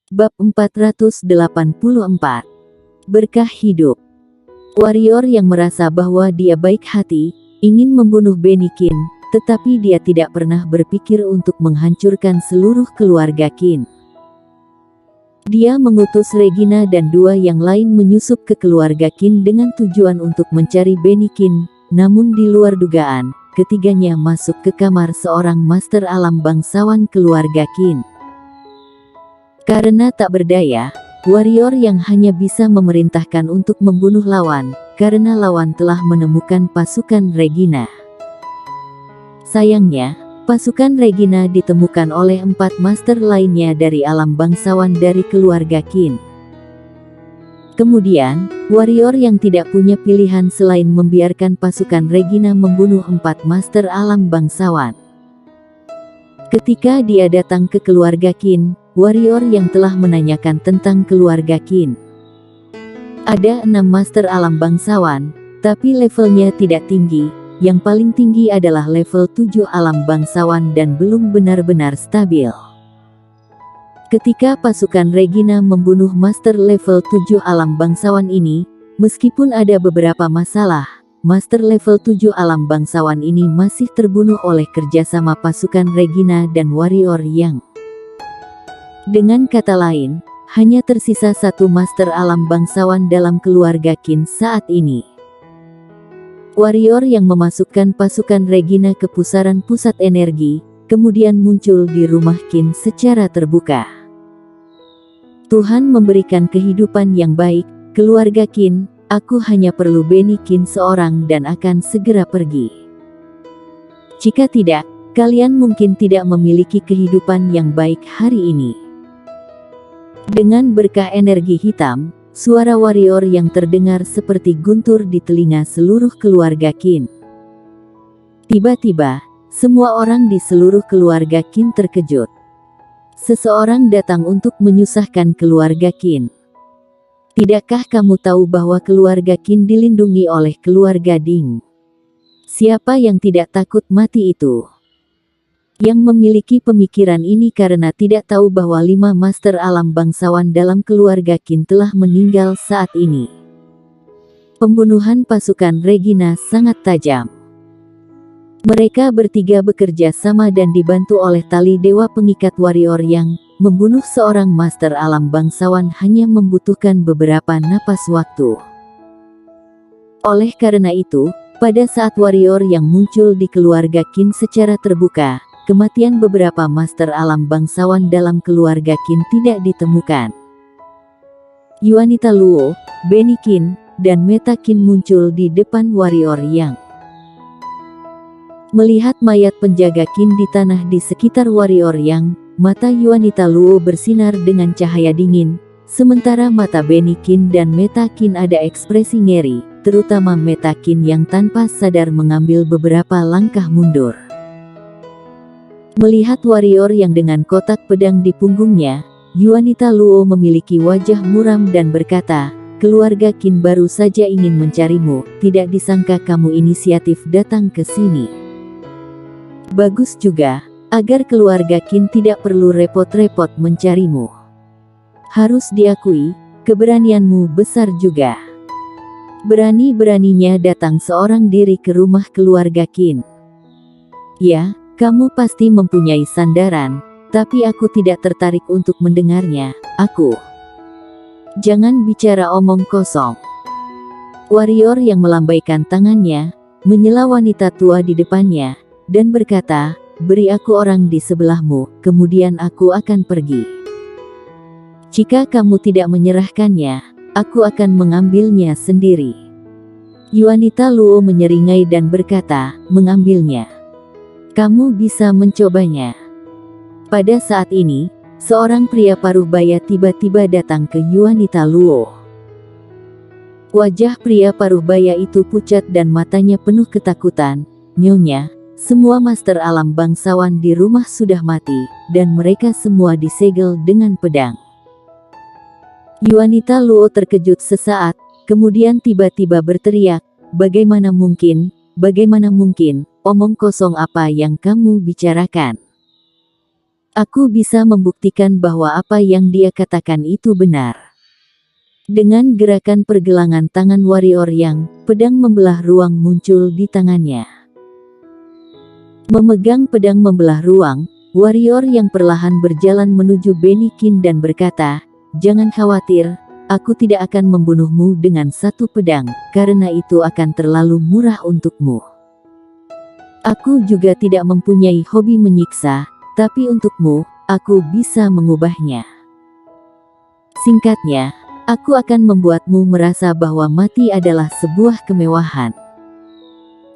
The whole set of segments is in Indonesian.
Bab 484. Berkah hidup. Warrior yang merasa bahwa dia baik hati, ingin membunuh Benny King, tetapi dia tidak pernah berpikir untuk menghancurkan seluruh keluarga King. Dia mengutus Regina dan dua yang lain menyusup ke keluarga King dengan tujuan untuk mencari Benny King, namun di luar dugaan, ketiganya masuk ke kamar seorang master alam bangsawan keluarga King. Karena tak berdaya, warrior yang hanya bisa memerintahkan untuk membunuh lawan, karena lawan telah menemukan pasukan Regina. Sayangnya, pasukan Regina ditemukan oleh 4 master lainnya dari alam bangsawan dari keluarga King. Kemudian, warrior yang tidak punya pilihan selain membiarkan pasukan Regina membunuh 4 master alam bangsawan. Ketika dia datang ke keluarga King, warrior yang telah menanyakan tentang keluarga King. Ada 6 master alam bangsawan, tapi levelnya tidak tinggi. Yang paling tinggi adalah level 7 alam bangsawan dan belum benar-benar stabil. Ketika pasukan Regina membunuh master level 7 alam bangsawan ini, meskipun ada beberapa masalah, master level 7 alam bangsawan ini masih terbunuh oleh kerjasama pasukan Regina dan warrior yang. Dengan kata lain, hanya tersisa 1 master alam bangsawan dalam keluarga King saat ini. Warrior yang memasukkan pasukan Regina ke pusaran pusat energi, kemudian muncul di rumah King secara terbuka. Tuhan memberikan kehidupan yang baik, keluarga King, aku hanya perlu Benny King seorang dan akan segera pergi. Jika tidak, kalian mungkin tidak memiliki kehidupan yang baik hari ini. Dengan berkah energi hitam, suara warrior yang terdengar seperti guntur di telinga seluruh keluarga King. Tiba-tiba, semua orang di seluruh keluarga King terkejut. Seseorang datang untuk menyusahkan keluarga King. Tidakkah kamu tahu bahwa keluarga King dilindungi oleh keluarga Ding? Siapa yang tidak takut mati itu? Yang memiliki pemikiran ini karena tidak tahu bahwa 5 master alam bangsawan dalam keluarga King telah meninggal saat ini. Pembunuhan pasukan Regina sangat tajam. Mereka bertiga bekerja sama dan dibantu oleh tali dewa pengikat warrior yang membunuh seorang master alam bangsawan hanya membutuhkan beberapa napas waktu. Oleh karena itu, pada saat warrior yang muncul di keluarga King secara terbuka, kematian beberapa master alam bangsawan dalam keluarga King tidak ditemukan. Yuanita Luo, Benny King, dan Meta King muncul di depan warrior yang. Melihat mayat penjaga King di tanah di sekitar warrior yang, mata Yuanita Luo bersinar dengan cahaya dingin, sementara mata Benny King dan Meta King ada ekspresi ngeri, terutama Meta King yang tanpa sadar mengambil beberapa langkah mundur. Melihat warrior yang dengan kotak pedang di punggungnya, Yuanita Luo memiliki wajah muram dan berkata, keluarga King baru saja ingin mencarimu, tidak disangka kamu inisiatif datang ke sini. Bagus juga, agar keluarga King tidak perlu repot-repot mencarimu. Harus diakui, keberanianmu besar juga. Berani-beraninya datang seorang diri ke rumah keluarga King. Ya, kamu pasti mempunyai sandaran, tapi aku tidak tertarik untuk mendengarnya, aku. Jangan bicara omong kosong. Warrior yang melambaikan tangannya, menyela wanita tua di depannya, dan berkata, beri aku orang di sebelahmu, kemudian aku akan pergi. Jika kamu tidak menyerahkannya, aku akan mengambilnya sendiri. Yuanita Luo menyeringai dan berkata, mengambilnya. Kamu bisa mencobanya. Pada saat ini, seorang pria paruh baya tiba-tiba datang ke Yuanita Luo. Wajah pria paruh baya itu pucat dan matanya penuh ketakutan. Nyonya, semua master alam bangsawan di rumah sudah mati, dan mereka semua disegel dengan pedang. Yuanita Luo terkejut sesaat, kemudian tiba-tiba berteriak, bagaimana mungkin, omong kosong apa yang kamu bicarakan? Aku bisa membuktikan bahwa apa yang dia katakan itu benar. Dengan gerakan pergelangan tangan warrior yang, pedang membelah ruang muncul di tangannya. Memegang pedang membelah ruang, warrior yang perlahan berjalan menuju Benikin dan berkata, "Jangan khawatir, aku tidak akan membunuhmu dengan satu pedang, karena itu akan terlalu murah untukmu. Aku juga tidak mempunyai hobi menyiksa, tapi untukmu, aku bisa mengubahnya. Singkatnya, aku akan membuatmu merasa bahwa mati adalah sebuah kemewahan."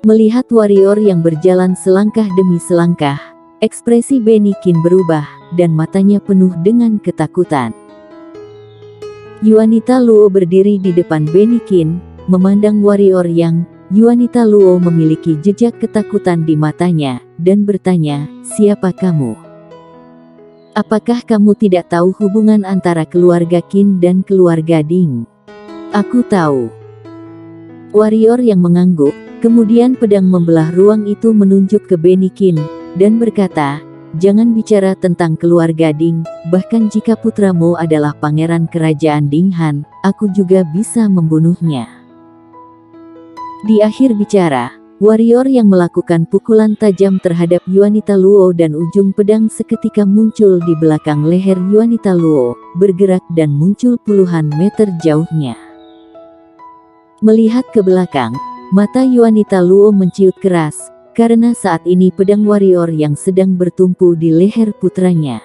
Melihat warrior yang berjalan selangkah demi selangkah, ekspresi Benikin berubah, dan matanya penuh dengan ketakutan. Yuanita Luo berdiri di depan Benikin, memandang warrior yang, Yuanita Luo memiliki jejak ketakutan di matanya, dan bertanya, "Siapa kamu? Apakah kamu tidak tahu hubungan antara keluarga Qin dan keluarga Ding?" "Aku tahu." Warrior yang mengangguk, kemudian pedang membelah ruang itu menunjuk ke Benikin, dan berkata, "Jangan bicara tentang keluarga Ding, bahkan jika putramu adalah pangeran kerajaan Ding Han, aku juga bisa membunuhnya." Di akhir bicara, warrior yang melakukan pukulan tajam terhadap Yuanita Luo dan ujung pedang seketika muncul di belakang leher Yuanita Luo, bergerak dan muncul puluhan meter jauhnya. Melihat ke belakang, mata Yuanita Luo menciut keras, karena saat ini pedang warrior yang sedang bertumpu di leher putranya.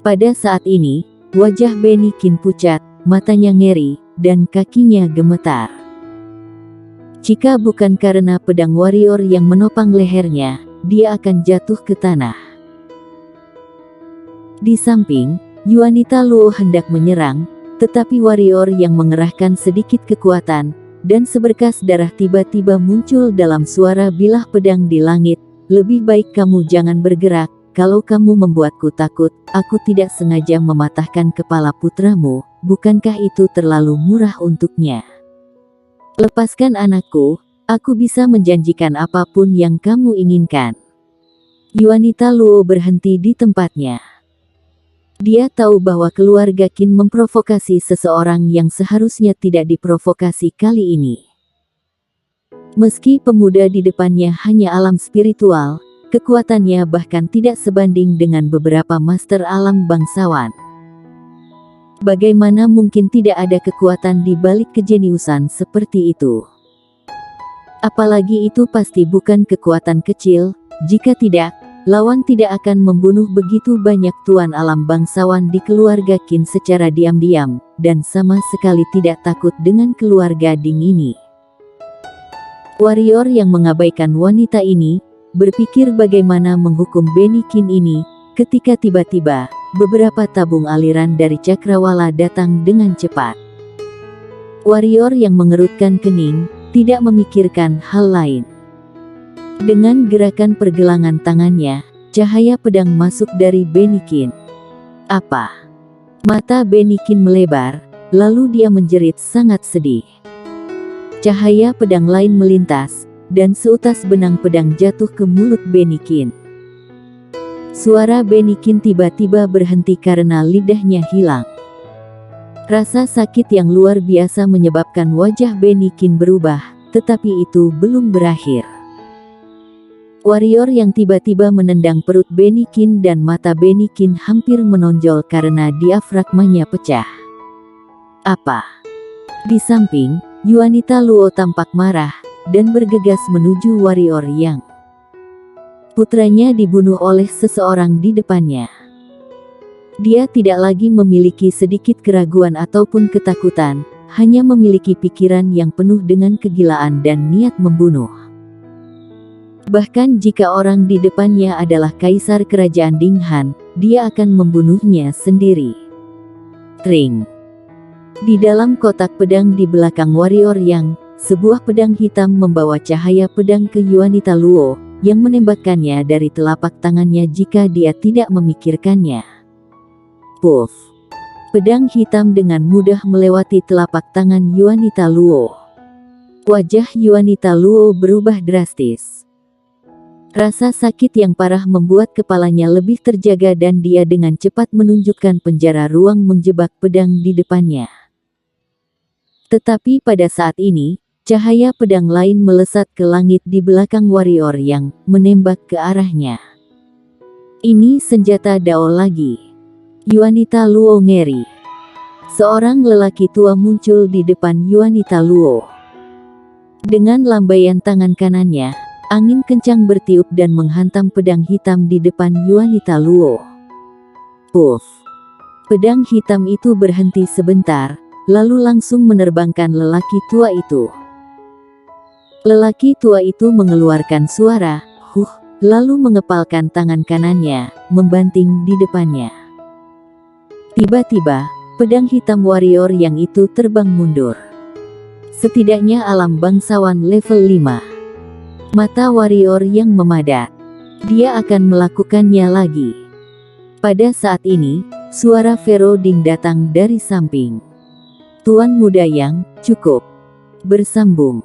Pada saat ini, wajah Benikin pucat, matanya ngeri, dan kakinya gemetar. Jika bukan karena pedang warrior yang menopang lehernya, dia akan jatuh ke tanah. Di samping, Yuanita Luo hendak menyerang, tetapi warrior yang mengerahkan sedikit kekuatan, dan seberkas darah tiba-tiba muncul dalam suara bilah pedang di langit, "Lebih baik kamu jangan bergerak, kalau kamu membuatku takut, aku tidak sengaja mematahkan kepala putramu, bukankah itu terlalu murah untuknya? Lepaskan anakku, aku bisa menjanjikan apapun yang kamu inginkan." Yuanita Luo berhenti di tempatnya. Dia tahu bahwa keluarga Qin memprovokasi seseorang yang seharusnya tidak diprovokasi kali ini. Meski pemuda di depannya hanya alam spiritual, kekuatannya bahkan tidak sebanding dengan beberapa master alam bangsawan. Bagaimana mungkin tidak ada kekuatan di balik kejeniusan seperti itu? Apalagi itu pasti bukan kekuatan kecil, jika tidak, lawan tidak akan membunuh begitu banyak tuan alam bangsawan di keluarga Qin secara diam-diam, dan sama sekali tidak takut dengan keluarga Ding ini. Warrior yang mengabaikan wanita ini, berpikir bagaimana menghukum Benikin ini, ketika tiba-tiba, beberapa tabung aliran dari cakrawala datang dengan cepat. Warrior yang mengerutkan kening, tidak memikirkan hal lain. Dengan gerakan pergelangan tangannya, cahaya pedang masuk dari Benikin. "Apa?" Mata Benikin melebar, lalu dia menjerit sangat sedih. Cahaya pedang lain melintas, dan seutas benang pedang jatuh ke mulut Benikin. Suara Benikin tiba-tiba berhenti karena lidahnya hilang. Rasa sakit yang luar biasa menyebabkan wajah Benikin berubah, tetapi itu belum berakhir. Warrior yang tiba-tiba menendang perut Benikin dan mata Benikin hampir menonjol karena diafragmanya pecah. "Apa?" Di samping, Yuanita Luo tampak marah, dan bergegas menuju warrior yang putranya dibunuh oleh seseorang di depannya. Dia tidak lagi memiliki sedikit keraguan ataupun ketakutan, hanya memiliki pikiran yang penuh dengan kegilaan dan niat membunuh. Bahkan jika orang di depannya adalah kaisar kerajaan Ding Han, dia akan membunuhnya sendiri. Ring. Di dalam kotak pedang di belakang warrior yang, sebuah pedang hitam membawa cahaya pedang ke Yuanita Luo, yang menembakkannya dari telapak tangannya jika dia tidak memikirkannya. Puff. Pedang hitam dengan mudah melewati telapak tangan Yuanita Luo. Wajah Yuanita Luo berubah drastis. Rasa sakit yang parah membuat kepalanya lebih terjaga dan dia dengan cepat menunjukkan penjara ruang menjebak pedang di depannya. Tetapi pada saat ini, cahaya pedang lain melesat ke langit di belakang warrior yang menembak ke arahnya. Ini senjata Dao lagi. Yuanita Luo ngeri. Seorang lelaki tua muncul di depan Yuanita Luo. Dengan lambaian tangan kanannya, angin kencang bertiup dan menghantam pedang hitam di depan Yuanita Luo. Puff! Pedang hitam itu berhenti sebentar, lalu langsung menerbangkan lelaki tua itu. Lelaki tua itu mengeluarkan suara, "Huh!" lalu mengepalkan tangan kanannya, membanting di depannya. Tiba-tiba, pedang hitam warrior yang itu terbang mundur. Setidaknya alam bangsawan level 5. Mata warrior yang memadat. Dia akan melakukannya lagi. Pada saat ini, suara Vero Ding datang dari samping. Tuan muda yang cukup. Bersambung.